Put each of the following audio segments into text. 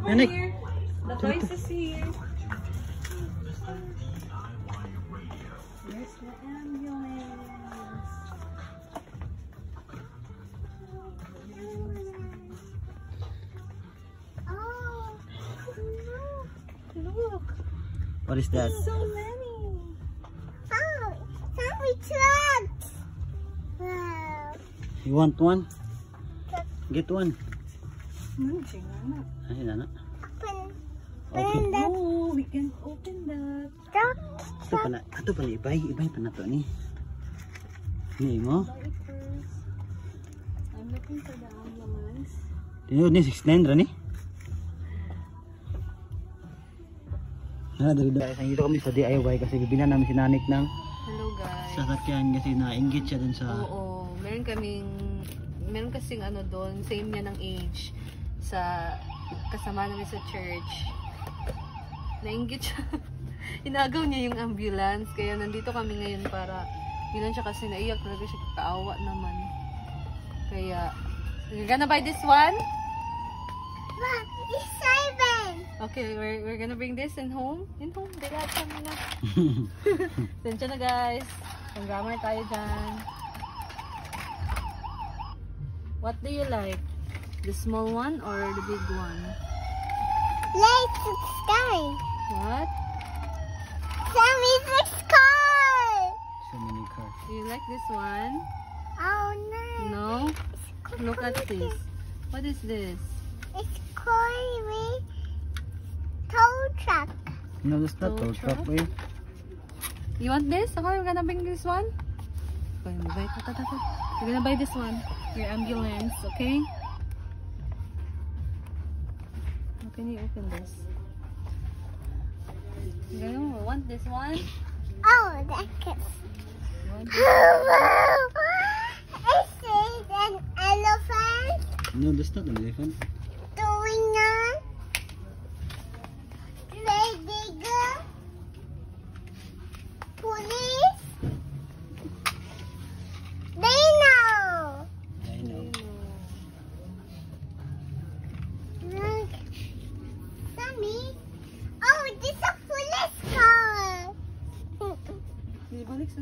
Nanik. The toys is here. There's the ambulance. Oh, look. What is that? So many. Oh, some trucks. Wow. You want one? Get one. Ay, nana. Open that. Oh, we can open that. Truck. Ito pala ibay pa na to ni. Ni mo? Buy it first. I'm looking for the ambulance. Tinyo ni 69 ra ni. Guys, nandito kami sa DIY kasi bibili namin si Nanik ng Hello guys. sasakyan kasi na-engage siya dun sa Oo, meron kasing ano doon, same niya ng age sa kasama namin sa church. Nainggit siya. Inagaw niya yung ambulance, kaya nandito kami ngayon para yun siya kasi naiyak talaga siya, kaawa naman. Kaya, you're gonna buy this one? Look, it's seven. Okay, we're gonna bring this in home. In home, dilat kami na. Tensya na guys. Pang-grammar tayo dyan. What do you like? The small one or the big one? Let's sky. What? Some is a car. so many cars. Do you like this one? Oh no. No? Look at this. What is this? It's called tow truck. No, that's not Tow tow truck. truck? Eh. You want this? Okay, we're gonna bring this one. We're gonna buy this one. Your ambulance, okay? How can you open this? You want this one? Oh, that is. You want this? Is it an elephant No, that's not an elephant. doing a digger? Police? They know. I know. Look, Sammy. Oh, this is a police car. Balik sa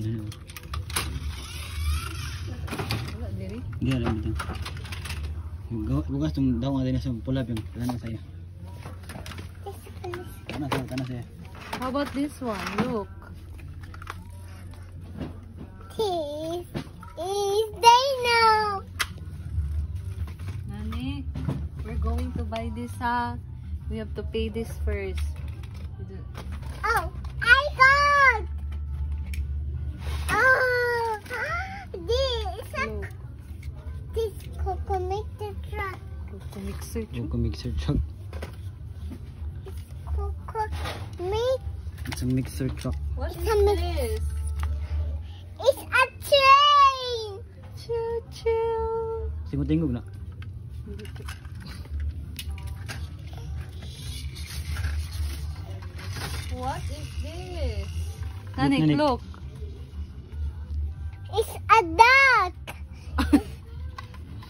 No. wala diri. Hindi alam ito. Bukas itong daw nga din sa pulap yung plano sa'yo. Tanah saya. How about this one? Look. This is they know. Nani, we're going to buy this ha. We have to pay this first. Oh, I got. Oh, Look. this Coco make the truck. Coco mixer. Coco mixer truck. Coco make. It's a mixer truck. What is It's a mix- this? It's a train. Choo-choo. Tingog na. What is this? Nanik, Nanik. look. It's a duck.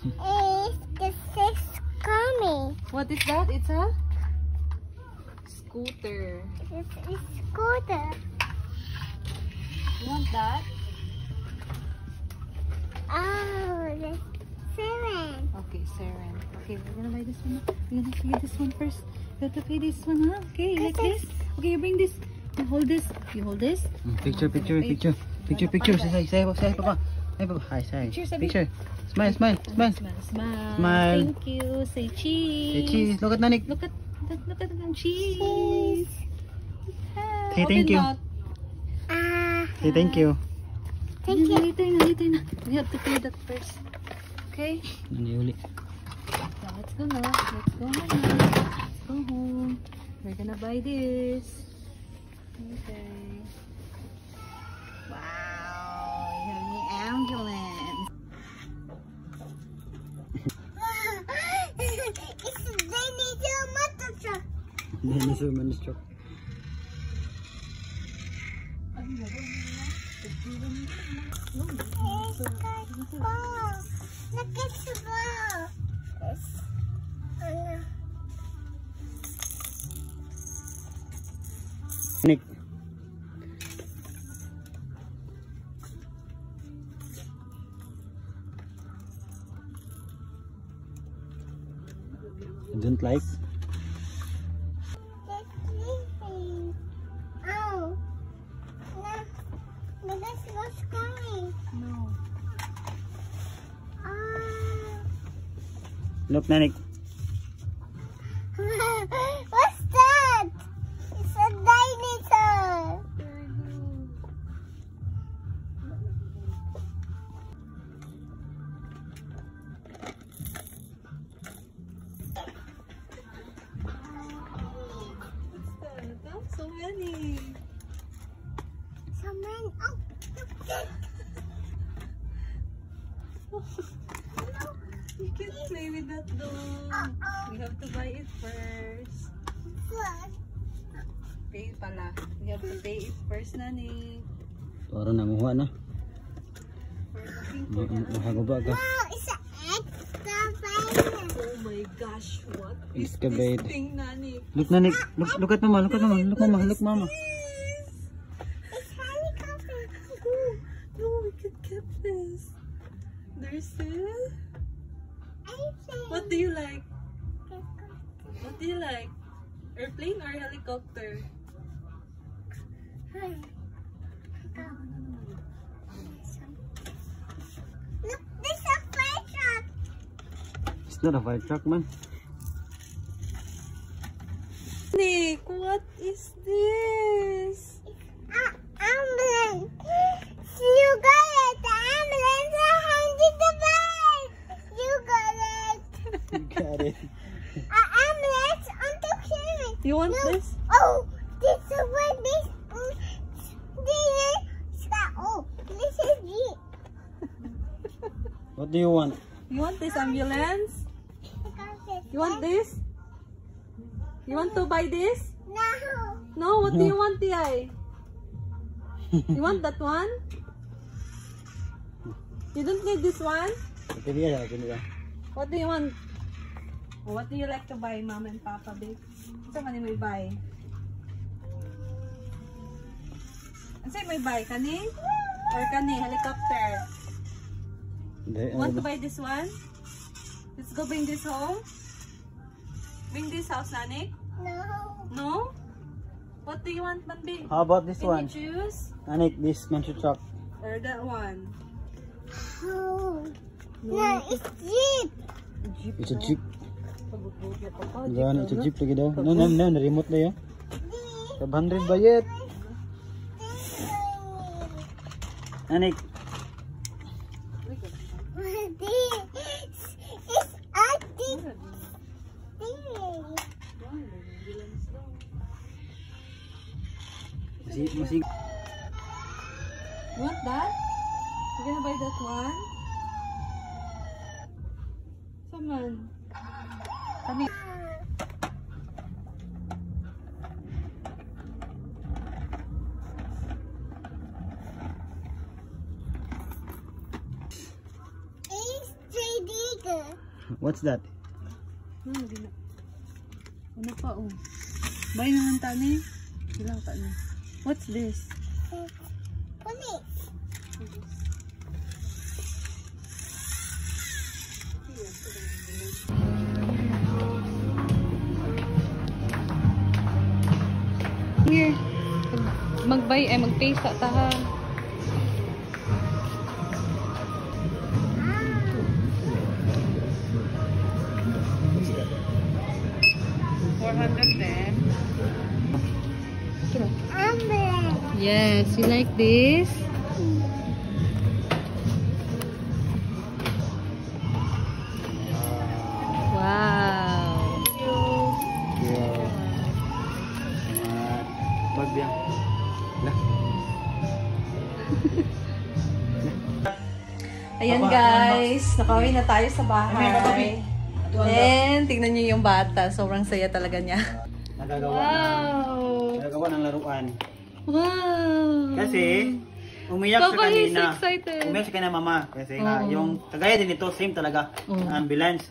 It's the six coming. What is that? It's a scooter. It's a scooter. You want that? Oh, the seven. Okay, Saren. Okay, we're gonna buy this one. We're gonna pay this one first. You have to pay this one, huh? Okay, you like this? Okay, you bring this. You hold this. You hold this. Picture. Say papa. Hey papa. Hi, say. Picture, sabi. Picture. Smile. Smile. Smile. Thank you. Say cheese. Say cheese. Look at Nanik. Look at the cheese. Say thank Open you. mouth. Say thank you. Thank you. Later na. We have to pay that first. Okay? Nangyuli. Now, let's go now. Let's go home. Let's go home. We're gonna buy this. Okay. Wow. You have the ambulance. They need a motor truck. Dinosaur man truck. It's a car. Nick. I don't like. Oh. No. Because what's coming? No. Look, Nanik. What's that? It's a dinosaur. Very good. What's that? Oh, so many. Someone. Oh, look that. You can't play with that dog. We have to buy it first. What? Pay pala. We have to pay it first, Nani. Parang nanguha na. For looking for that. Mahagaba ka. Wow, it's an excavator. Oh my gosh, what is Excavate. this thing, Nani? Look, Nanik. Look at mama. Look at mama. Look mama. Look mama. It's helicopter. No, we can keep this. There's it. What do you like? What do you like? Airplane or helicopter? Look, there's a fire truck. It's not a fire truck, man. Nick, what is this? Ambulance. You got it. The ambulance handed the bag. You got it. You got it. Ambulance on the clinic. You want No. this? Oh, this is what this. Oh, this is Jeep. What do you want? You want this ambulance? I got this. You want this? You want to buy this? No. No, what do you want, Tiay? You want that one? You don't need this one? Ito dia, ito dia. What do you want? What do you like to buy, Mom and Papa, babe? Saan ka may buy? Saan may buy? Kani? Or kani? Helicopter? Hindi, You want to buy this one? Let's go bring this home. Bring this house, Nanik? No. No? What do you want, Manbi? How about this Can one? you choose? Nanik, this monster truck. Or that one? Oh. No, it's Jeep. Jeep. It's a jeep. Pag-upugit ako. Gano, it's a jeep lagi daw. No, remote na yun. 500 bayad. Nanik, It's a Jeep. masig. You want that? You gonna buy that one? Someone. Kami. It's 3D. What's that? Hindi na. Ano pa oh? Buy na lang tani. Bilang ka na. What's this? Police. Here. Mag-buy ay mag-pay sa taha. Ambulance. Yes, you like this? Wow. Yeah. Bag dia. Lah. Ayan guys, nakauwi na tayo sa bahay. And tignan niyo yung bata, sobrang saya talaga niya. Wow! Nagagawa ng laruan. Wow! Kasi umiyak siya Papa is kanina. excited. Umiyak siya kanina mama kasi nga yung kagaya din ito same talaga ambulance.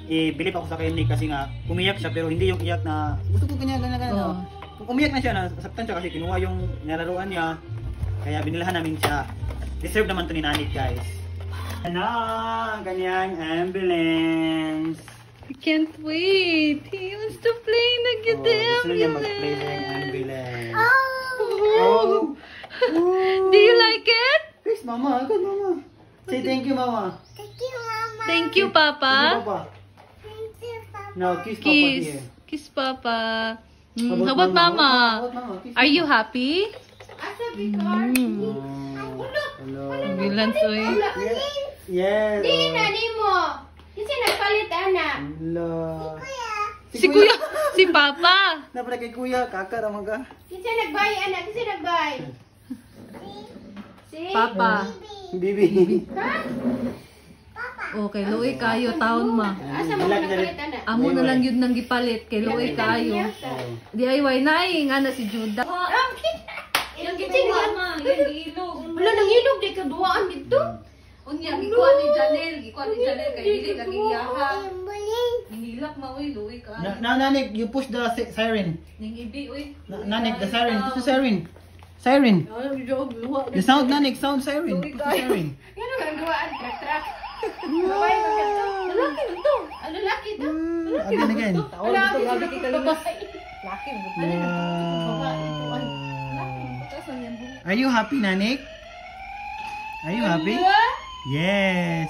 Bilip ako sa kanya kasi nga umiyak siya pero hindi yung iyak na gusto ko ganyan. umiyak na siya, nasaktan siya kasi kinuha yung nilaruan niya. Kaya binilahan namin siya. Deserve naman to ni Nanik, guys. Ano, kanyang ambulance. I can't wait. He wants to play na Oh, gusto niya mag-play na yung ambulance. Oh. Do you like it? Please, mama. Good, mama. Say thank you, mama. Thank you, Mama. Thank you, Papa. Papa. Thank you, Papa. No, kiss Papa Kiss. here. Kiss, Papa. How about Mama? How about Mama? Kiss Are you Papa. happy? Oh, hello. Ambulance, oy. Yes. Nani mo? Kasi nagpalit anak. Hello. Si Kuya. Si Papa. Napala kay Kuya, kaka naman ka. Kasi nagbay anak. Kasi nagbay. Si? Papa. Bibi. Okay, luoy kayo taon ma. Asa mo nagpalit anak? Amo na lang yun nang gipalit kay luoy kayo. DIY na nga na si Judah. Ilang kitchen Mama, yung ilog. Wala nang ilog. Di ka duwaan dito. Unya, gikuha ni Janel. Gikuha ni Janel kay dili lagi iyaha. Ambulance. Hinilak ma uy, luoy kayo. Nanik, you push the siren. Ning ibi uy. Nanik, the siren. Push the siren. Siren. The sound, Nanik, sound siren. Push the siren. Yan ang duwaan. Trak-trak. Babay magkato. Lalaki mo to. Ano laki to? Again, again. Lalaki grabe kay kalabas. Are you happy, Nanik? Are you happy? Yes.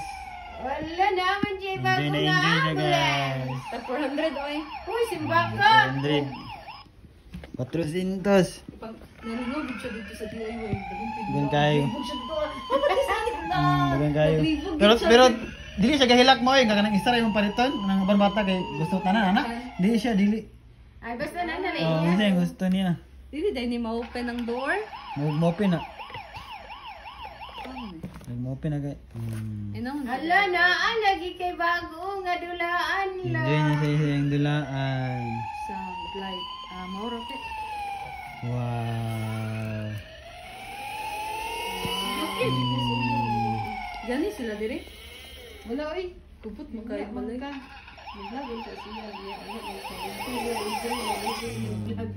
Wala naman siya Enjoy bago na na enjoy na, ambulance. guys. Tag 400 oy. Uy, simba ka. 100. 400. Pag nalungog siya dito sa DIY. Doon kayo. Doon kayo. Naglibog Pero dili siya gahilak mo eh, kanang isa ra yung paliton nang uban bata kay gusto tanan anak. Dili siya dili. Ay, basta na na Oh, niya. kasi gusto niya. Dili dahil ni ma-open ang door. Mag-open na. Mag-open na kay. Inang Hala na, lagi kay bago nga dulaan lang. Enjoy niya sa isang dulaan. sound like mauro kit. Wow. Gani sila dire. Wala oy. Kupot mo kay balay. Naglagon sa sila. Ano,